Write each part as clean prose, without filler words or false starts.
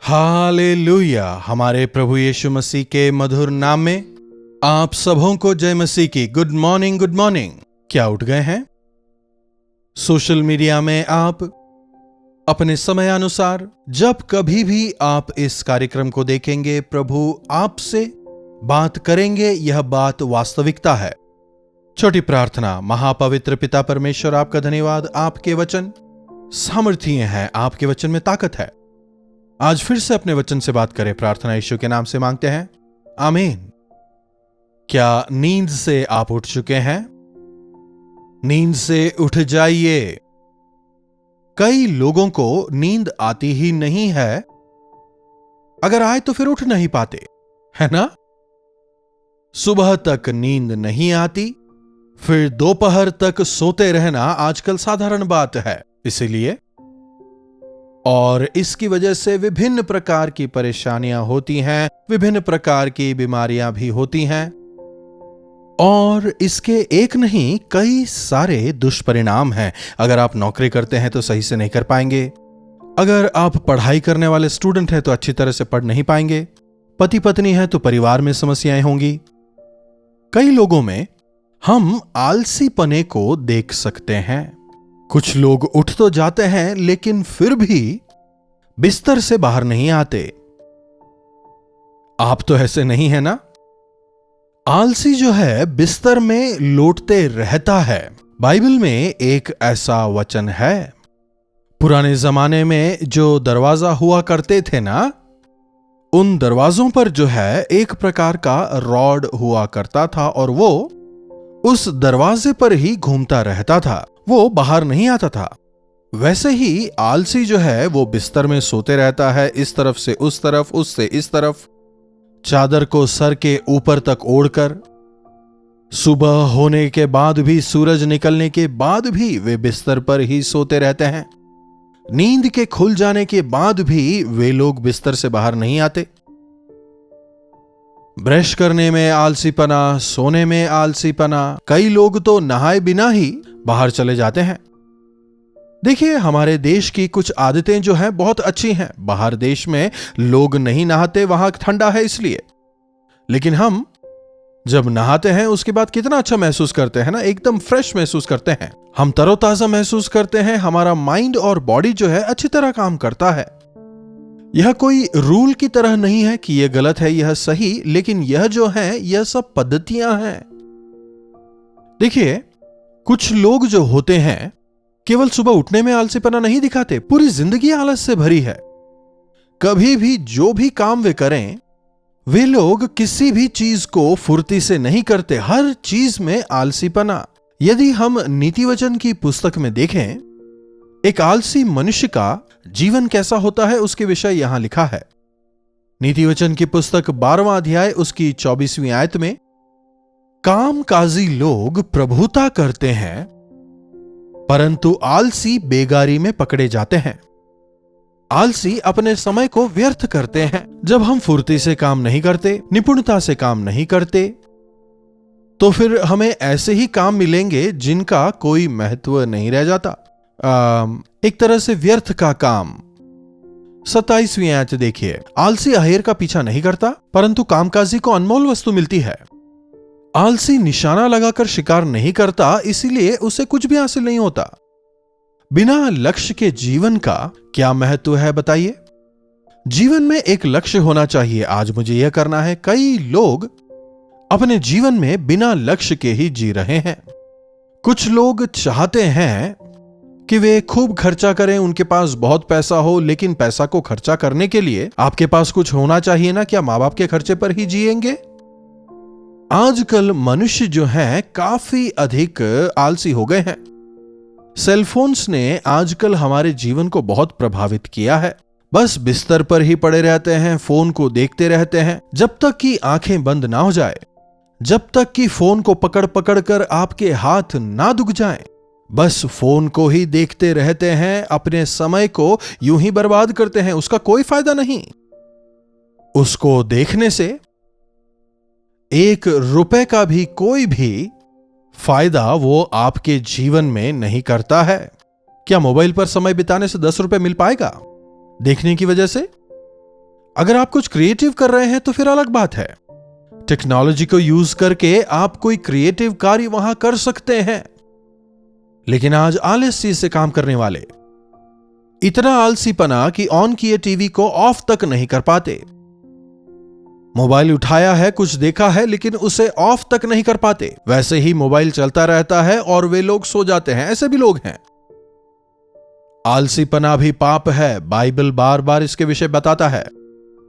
Hallelujah. हमारे प्रभु यीशु मसीह के मधुर नाम में आप सबों को जय मसीह की। Good morning, good morning. क्या उठ गए हैं? सोशल मीडिया में आप अपने समय अनुसार जब कभी भी आप इस कार्यक्रम को देखेंगे, प्रभु आपसे बात करेंगे। यह बात वास्तविकता है। छोटी प्रार्थना। महापवित्र पिता परमेश्वर, आपका धन्यवाद। आपके वचन सामर्थ्य हैं, आपके वचन में ताकत है। आज फिर से अपने वचन से बात करें, प्रार्थना यीशु के नाम से मांगते हैं, आमीन। क्या नींद से आप उठ चुके हैं? नींद से उठ जाइए। कई लोगों को नींद आती ही नहीं है, अगर आए तो फिर उठ नहीं पाते, है ना? सुबह तक नींद नहीं आती, फिर दोपहर तक सोते रहना आजकल साधारण बात है। इसीलिए और इसकी वजह से विभिन्न प्रकार की परेशानियां होती हैं, विभिन्न प्रकार की बीमारियां भी होती हैं, और इसके एक नहीं कई सारे दुष्परिणाम हैं। अगर आप नौकरी करते हैं तो सही से नहीं कर पाएंगे। अगर आप पढ़ाई करने वाले स्टूडेंट हैं तो अच्छी तरह से पढ़ नहीं पाएंगे। पति पत्नी है तो परिवार में समस्याएं होंगी। कई लोगों में हम आलसीपने को देख सकते हैं। कुछ लोग उठ तो जाते हैं लेकिन फिर भी बिस्तर से बाहर नहीं आते। आप तो ऐसे नहीं है ना? आलसी जो है बिस्तर में लोटते रहता है। बाइबल में एक ऐसा वचन है। पुराने जमाने में जो दरवाजा हुआ करते थे ना, उन दरवाजों पर जो है एक प्रकार का रॉड हुआ करता था और वो उस दरवाजे पर ही घूमता रहता था, वो बाहर नहीं आता था। वैसे ही आलसी जो है वो बिस्तर में सोते रहता है, इस तरफ से उस तरफ, उससे इस तरफ, चादर को सर के ऊपर तक ओढ़कर। सुबह होने के बाद भी, सूरज निकलने के बाद भी वे बिस्तर पर ही सोते रहते हैं। नींद के खुल जाने के बाद भी वे लोग बिस्तर से बाहर नहीं आते। ब्रश करने में आलसीपना, सोने में आलसीपना। कई लोग तो नहाए बिना ही बाहर चले जाते हैं। देखिए, हमारे देश की कुछ आदतें जो हैं बहुत अच्छी हैं। बाहर देश में लोग नहीं नहाते, वहां ठंडा है इसलिए। लेकिन हम जब नहाते हैं उसके बाद कितना अच्छा महसूस करते हैं ना, एकदम फ्रेश महसूस करते हैं, हम तरोताजा महसूस करते हैं। हमारा माइंड और बॉडी जो है अच्छी तरह काम करता है। यह कोई रूल की तरह नहीं है कि यह गलत है, यह सही, लेकिन यह जो है यह सब पद्धतियां हैं। देखिए, कुछ लोग जो होते हैं केवल सुबह उठने में आलसीपना नहीं दिखाते, पूरी जिंदगी आलस से भरी है। कभी भी जो भी काम वे करें, वे लोग किसी भी चीज को फुर्ती से नहीं करते, हर चीज में आलसीपना। यदि हम नीति वचन की पुस्तक में देखें, एक आलसी मनुष्य का जीवन कैसा होता है उसके विषय यहां लिखा है। नीति वचन की पुस्तक 12वां अध्याय उसकी 24वीं आयत में, कामकाजी लोग प्रभुता करते हैं परंतु आलसी बेगारी में पकड़े जाते हैं। आलसी अपने समय को व्यर्थ करते हैं। जब हम फुर्ती से काम नहीं करते, निपुणता से काम नहीं करते, तो फिर हमें ऐसे ही काम मिलेंगे जिनका कोई महत्व नहीं रह जाता। एक तरह से व्यर्थ का काम। 27वीं आयत देखिए, आलसी अहेर का पीछा नहीं करता परंतु कामकाजी को अनमोल वस्तु मिलती है। आलसी निशाना लगाकर शिकार नहीं करता, इसीलिए उसे कुछ भी हासिल नहीं होता। बिना लक्ष्य के जीवन का क्या महत्व है बताइए? जीवन में एक लक्ष्य होना चाहिए। आज मुझे यह करना है। कई लोग अपने जीवन में बिना लक्ष्य के ही जी रहे हैं। कुछ लोग चाहते हैं कि वे खूब खर्चा करें, उनके पास बहुत पैसा हो, लेकिन पैसा को खर्चा करने के लिए आपके पास कुछ होना चाहिए ना। क्या मां बाप के खर्चे पर ही जिएंगे? आजकल मनुष्य जो हैं काफी अधिक आलसी हो गए हैं। सेलफोन्स ने आजकल हमारे जीवन को बहुत प्रभावित किया है। बस बिस्तर पर ही पड़े रहते हैं, फोन को देखते रहते हैं जब तक कि आंखें बंद ना हो जाए, जब तक कि फोन को पकड़ पकड़ कर आपके हाथ ना दुख जाएं। बस फोन को ही देखते रहते हैं, अपने समय को यूं ही बर्बाद करते हैं। उसका कोई फायदा नहीं। उसको देखने से ₹1 का भी कोई भी फायदा वो आपके जीवन में नहीं करता है। क्या मोबाइल पर समय बिताने से ₹10 मिल पाएगा देखने की वजह से? अगर आप कुछ क्रिएटिव कर रहे हैं तो फिर अलग बात है। टेक्नोलॉजी को यूज करके आप कोई क्रिएटिव कार्य वहां कर सकते हैं। लेकिन आज आलस्य से काम करने वाले इतना आलसीपना कि ऑन किए टीवी को ऑफ तक नहीं कर पाते। मोबाइल उठाया है, कुछ देखा है, लेकिन उसे ऑफ तक नहीं कर पाते। वैसे ही मोबाइल चलता रहता है और वे लोग सो जाते हैं। ऐसे भी लोग हैं। आलसीपना भी पाप है। बाइबल बार बार इसके विषय बताता है।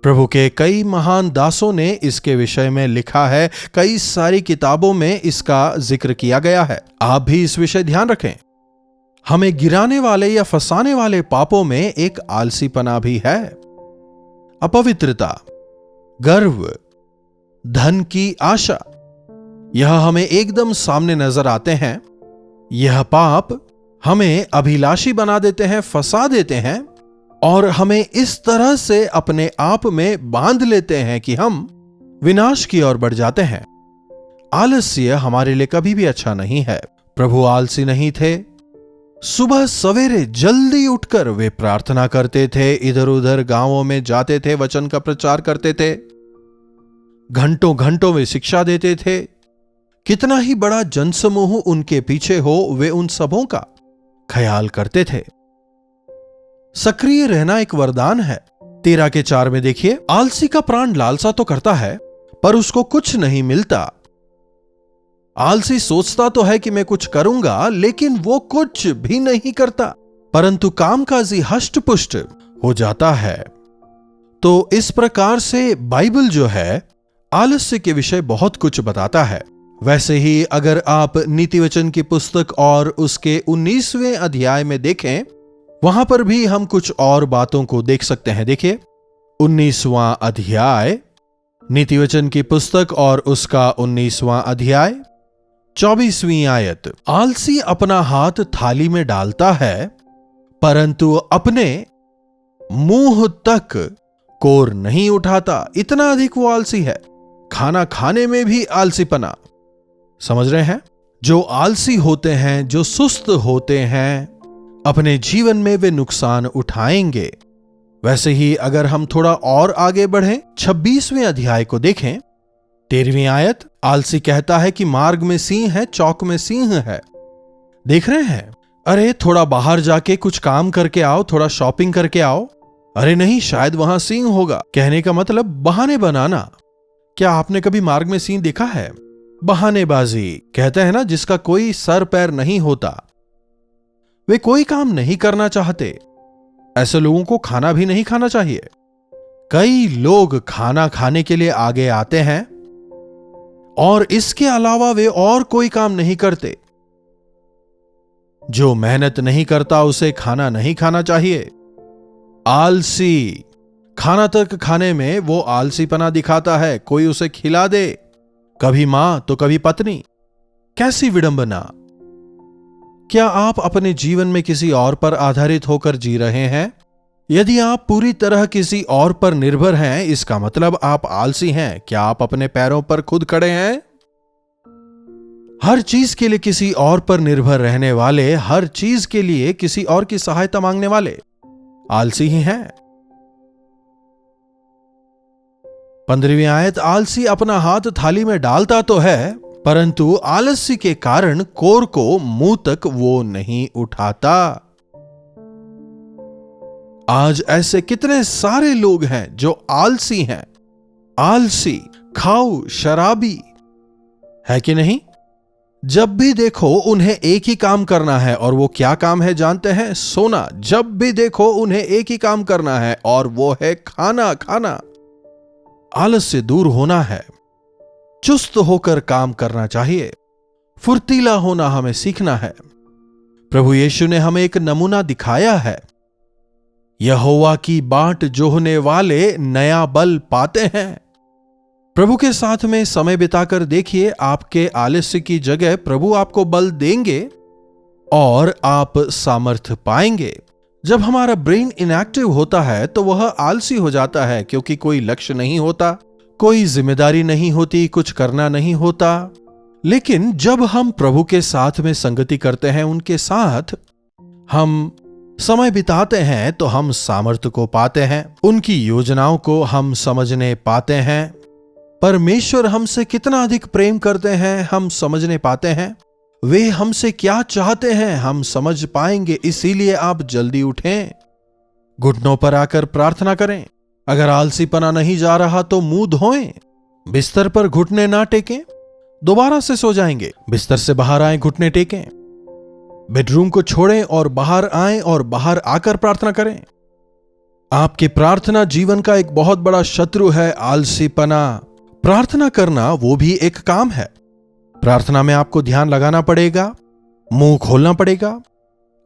प्रभु के कई महान दासों ने इसके विषय में लिखा है। कई सारी किताबों में इसका जिक्र किया गया है। आप भी इस विषय ध्यान रखें। हमें गिराने वाले या फंसाने वाले पापों में एक आलसीपना भी है। अपवित्रता, गर्व, धन की आशा, यह हमें एकदम सामने नजर आते हैं। यह पाप हमें अभिलाषी बना देते हैं, फंसा देते हैं और हमें इस तरह से अपने आप में बांध लेते हैं कि हम विनाश की ओर बढ़ जाते हैं। आलस्य हमारे लिए कभी भी अच्छा नहीं है। प्रभु आलसी नहीं थे। सुबह सवेरे जल्दी उठकर वे प्रार्थना करते थे, इधर उधर गांवों में जाते थे, वचन का प्रचार करते थे, घंटों घंटों वे शिक्षा देते थे। कितना ही बड़ा जनसमूह उनके पीछे हो, वे उन सबों का ख्याल करते थे। सक्रिय रहना एक वरदान है। 13:4 में देखिए, आलसी का प्राण लालसा तो करता है पर उसको कुछ नहीं मिलता। आलसी सोचता तो है कि मैं कुछ करूंगा, लेकिन वो कुछ भी नहीं करता, परंतु कामकाजी हष्ट-पुष्ट हो जाता है। तो इस प्रकार से बाइबल जो है आलस्य के विषय बहुत कुछ बताता है। वैसे ही अगर आप नीति वचन की पुस्तक और उसके 19वें अध्याय में देखें, वहां पर भी हम कुछ और बातों को देख सकते हैं। देखिए 19वां अध्याय नीति वचन की पुस्तक और उसका 19वां अध्याय 24वीं आयत। आलसी अपना हाथ थाली में डालता है परंतु अपने मुंह तक कोर नहीं उठाता। इतना अधिक वो आलसी है। खाना खाने में भी आलसीपना। समझ रहे हैं? जो आलसी होते हैं, जो सुस्त होते हैं, अपने जीवन में वे नुकसान उठाएंगे। वैसे ही अगर हम थोड़ा और आगे बढ़ें, 26वें अध्याय को देखें, 13वीं आयत। आलसी कहता है कि मार्ग में सिंह है, चौक में सिंह है। देख रहे हैं? अरे थोड़ा बाहर जाके कुछ काम करके आओ, थोड़ा शॉपिंग करके आओ। अरे नहीं, शायद वहां सिंह होगा। कहने का मतलब बहाने बनाना। क्या आपने कभी मार्ग में सिंह देखा है? बहानेबाजी। कहते हैं ना, जिसका कोई सर पैर नहीं होता, वे कोई काम नहीं करना चाहते। ऐसे लोगों को खाना भी नहीं खाना चाहिए। कई लोग खाना खाने के लिए आगे आते हैं और इसके अलावा वे और कोई काम नहीं करते। जो मेहनत नहीं करता उसे खाना नहीं खाना चाहिए। आलसी खाना तक खाने में वो आलसीपना दिखाता है। कोई उसे खिला दे, कभी मां तो कभी पत्नी। कैसी विडंबना। क्या आप अपने जीवन में किसी और पर आधारित होकर जी रहे हैं? यदि आप पूरी तरह किसी और पर निर्भर हैं, इसका मतलब आप आलसी हैं। क्या आप अपने पैरों पर खुद खड़े हैं? हर चीज के लिए किसी और पर निर्भर रहने वाले, हर चीज के लिए किसी और की सहायता मांगने वाले आलसी ही हैं। 15वीं आयत। आलसी अपना हाथ थाली में डालता तो है परंतु आलस्य के कारण कोर को मुंह तक वो नहीं उठाता। आज ऐसे कितने सारे लोग हैं जो आलसी हैं। आलसी, खाऊ, शराबी, है कि नहीं? जब भी देखो उन्हें एक ही काम करना है, और वो क्या काम है जानते हैं? सोना। जब भी देखो उन्हें एक ही काम करना है और वो है खाना खाना। आलस से दूर होना है, चुस्त होकर काम करना चाहिए, फुर्तीला होना हमें सीखना है। प्रभु यीशु ने हमें एक नमूना दिखाया है। यहोवा की बाट जोहने वाले नया बल पाते हैं। प्रभु के साथ में समय बिताकर देखिए, आपके आलस्य की जगह प्रभु आपको बल देंगे और आप सामर्थ्य पाएंगे। जब हमारा ब्रेन इनएक्टिव होता है तो वह आलसी हो जाता है, क्योंकि कोई लक्ष्य नहीं होता, कोई जिम्मेदारी नहीं होती, कुछ करना नहीं होता। लेकिन जब हम प्रभु के साथ में संगति करते हैं, उनके साथ हम समय बिताते हैं तो हम सामर्थ्य को पाते हैं, उनकी योजनाओं को हम समझने पाते हैं। परमेश्वर हमसे कितना अधिक प्रेम करते हैं हम समझने पाते हैं। वे हमसे क्या चाहते हैं हम समझ पाएंगे। इसीलिए आप जल्दी उठें, घुटनों पर आकर प्रार्थना करें। अगर आलसीपना नहीं जा रहा तो मुंह धोएं, बिस्तर पर घुटने ना टेकें, दोबारा से सो जाएंगे। बिस्तर से बाहर आए, घुटने टेकें, बेडरूम को छोड़ें और बाहर आएं और बाहर आकर प्रार्थना करें। आपके प्रार्थना जीवन का एक बहुत बड़ा शत्रु है, आलसीपना। प्रार्थना करना वो भी एक काम है। प्रार्थना में आपको ध्यान लगाना पड़ेगा, मुंह खोलना पड़ेगा,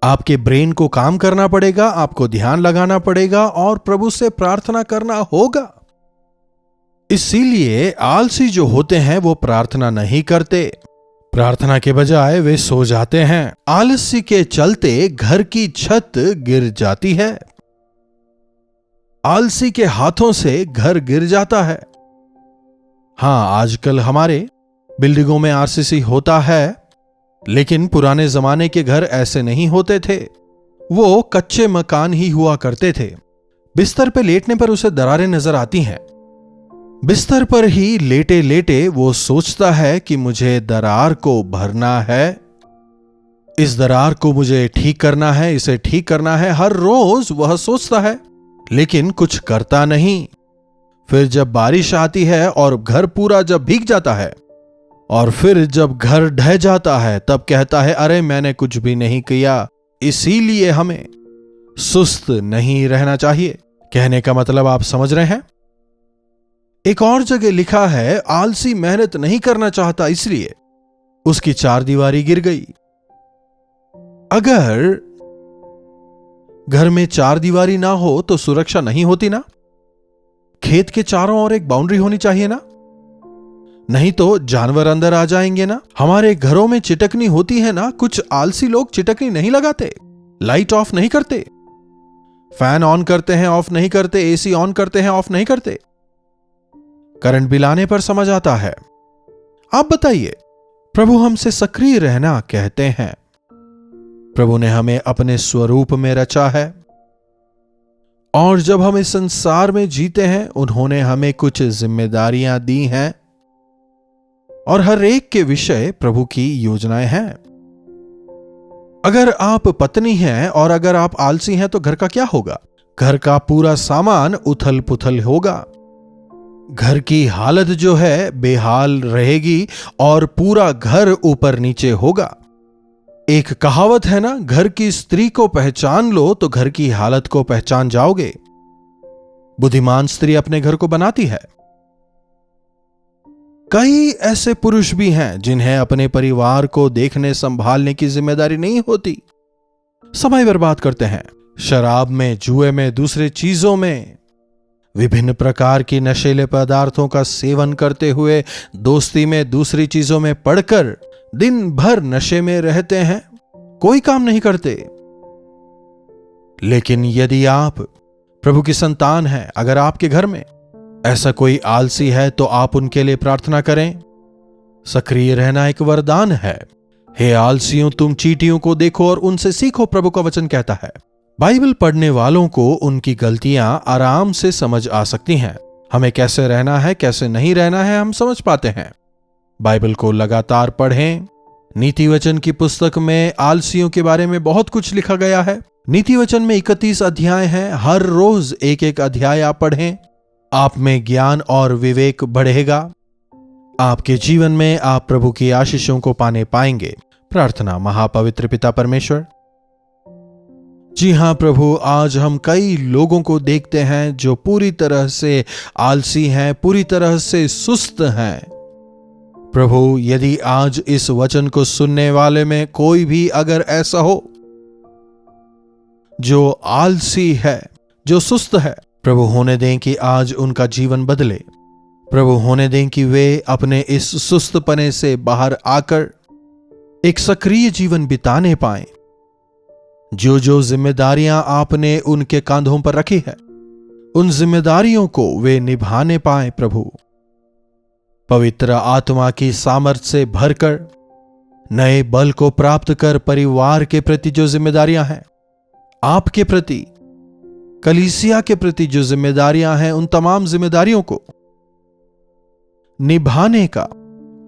आपके ब्रेन को काम करना पड़ेगा, आपको ध्यान लगाना पड़ेगा और प्रभु से प्रार्थना करना होगा। इसीलिए आलसी जो होते हैं वो प्रार्थना नहीं करते, प्रार्थना के बजाय वे सो जाते हैं। आलसी के चलते घर की छत गिर जाती है। आलसी के हाथों से घर गिर जाता है। हां, आजकल हमारे बिल्डिंगों में आरसीसी होता है, लेकिन पुराने जमाने के घर ऐसे नहीं होते थे। वो कच्चे मकान ही हुआ करते थे। बिस्तर पे लेटने पर उसे दरारें नजर आती हैं। बिस्तर पर ही लेटे लेटे वो सोचता है कि मुझे दरार को भरना है, इस दरार को मुझे ठीक करना है, इसे ठीक करना है। हर रोज वह सोचता है लेकिन कुछ करता नहीं। फिर जब बारिश आती है और घर पूरा जब भीग जाता है और फिर जब घर ढह जाता है तब कहता है, अरे मैंने कुछ भी नहीं किया। इसीलिए हमें सुस्त नहीं रहना चाहिए। कहने का मतलब आप समझ रहे हैं। एक और जगह लिखा है, आलसी मेहनत नहीं करना चाहता इसलिए उसकी चारदीवारी गिर गई। अगर घर में चारदीवारी ना हो तो सुरक्षा नहीं होती ना। खेत के चारों ओर एक बाउंड्री होनी चाहिए ना, नहीं तो जानवर अंदर आ जाएंगे ना। हमारे घरों में चिटकनी होती है ना। कुछ आलसी लोग चिटकनी नहीं लगाते, लाइट ऑफ नहीं करते, फैन ऑन करते हैं ऑफ नहीं करते, एसी ऑन करते हैं ऑफ नहीं करते। करंट बिल आने पर समझ आता है। आप बताइए, प्रभु हमसे सक्रिय रहना कहते हैं। प्रभु ने हमें अपने स्वरूप में रचा है और जब हम इस संसार में जीते हैं उन्होंने हमें कुछ जिम्मेदारियां दी हैं और हर एक के विषय प्रभु की योजनाएं हैं। अगर आप पत्नी हैं और अगर आप आलसी हैं तो घर का क्या होगा? घर का पूरा सामान उथल पुथल होगा। घर की हालत जो है बेहाल रहेगी और पूरा घर ऊपर नीचे होगा। एक कहावत है ना, घर की स्त्री को पहचान लो तो घर की हालत को पहचान जाओगे। बुद्धिमान स्त्री अपने घर को बनाती है। कई ऐसे पुरुष भी हैं जिन्हें अपने परिवार को देखने संभालने की जिम्मेदारी नहीं होती। समय बर्बाद करते हैं शराब में, जुए में, दूसरे चीजों में, विभिन्न प्रकार की नशीले पदार्थों का सेवन करते हुए, दोस्ती में, दूसरी चीजों में पड़कर दिन भर नशे में रहते हैं, कोई काम नहीं करते। लेकिन यदि आप प्रभु की संतान हैं, अगर आपके घर में ऐसा कोई आलसी है तो आप उनके लिए प्रार्थना करें। सक्रिय रहना एक वरदान है। हे आलसियों, तुम चींटियों को देखो और उनसे सीखो, प्रभु का वचन कहता है। बाइबल पढ़ने वालों को उनकी गलतियां आराम से समझ आ सकती हैं। हमें कैसे रहना है, कैसे नहीं रहना है, हम समझ पाते हैं। बाइबल को लगातार पढ़ें। नीति वचन की पुस्तक में आलसियों के बारे में बहुत कुछ लिखा गया है। नीति वचन में 31 अध्याय हैं। हर रोज एक एक अध्याय आप पढ़ें। आप में ज्ञान और विवेक बढ़ेगा। आपके जीवन में आप प्रभु की आशीषों को पाने पाएंगे। प्रार्थना। महापवित्र पिता परमेश्वर, जी हां प्रभु, आज हम कई लोगों को देखते हैं जो पूरी तरह से आलसी हैं, पूरी तरह से सुस्त हैं। प्रभु, यदि आज इस वचन को सुनने वाले में कोई भी अगर ऐसा हो जो आलसी है, जो सुस्त है, प्रभु होने दें कि आज उनका जीवन बदले। प्रभु होने दें कि वे अपने इस सुस्तपने से बाहर आकर एक सक्रिय जीवन बिताने पाएं। जो जो जिम्मेदारियां आपने उनके कांधों पर रखी है, उन जिम्मेदारियों को वे निभाने पाएं। प्रभु, पवित्र आत्मा की सामर्थ्य से भरकर नए बल को प्राप्त कर परिवार के प्रति जो जिम्मेदारियां हैं, आपके प्रति, कलीसिया के प्रति जो जिम्मेदारियां हैं, उन तमाम जिम्मेदारियों को निभाने का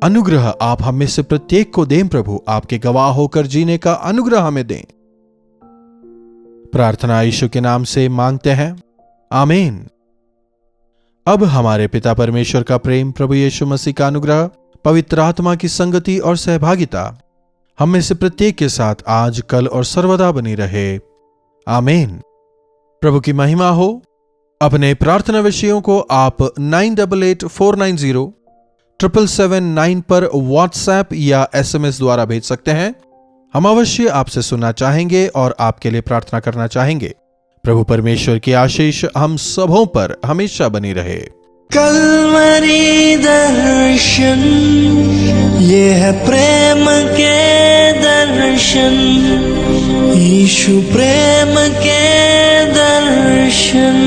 अनुग्रह आप हम में से प्रत्येक को दें प्रभु। आपके गवाह होकर जीने का अनुग्रह हमें दें। प्रार्थना यीशु के नाम से मांगते हैं, आमीन। अब हमारे पिता परमेश्वर का प्रेम, प्रभु यीशु मसीह का अनुग्रह, पवित्र आत्मा की संगति और सहभागिता हम में से प्रत्येक के साथ आज, कल और सर्वदा बनी रहे। आमीन। प्रभु की महिमा हो। अपने प्रार्थना विषयों को आप 9884907779 पर व्हाट्सएप या SMS द्वारा भेज सकते हैं। हम अवश्य आपसे सुनना चाहेंगे और आपके लिए प्रार्थना करना चाहेंगे। प्रभु परमेश्वर की आशीष हम सबों पर हमेशा बनी रहे। कल्वरी दर्शन, ये है प्रेम के दर्शन, यीशु प्रेम के दर्शन।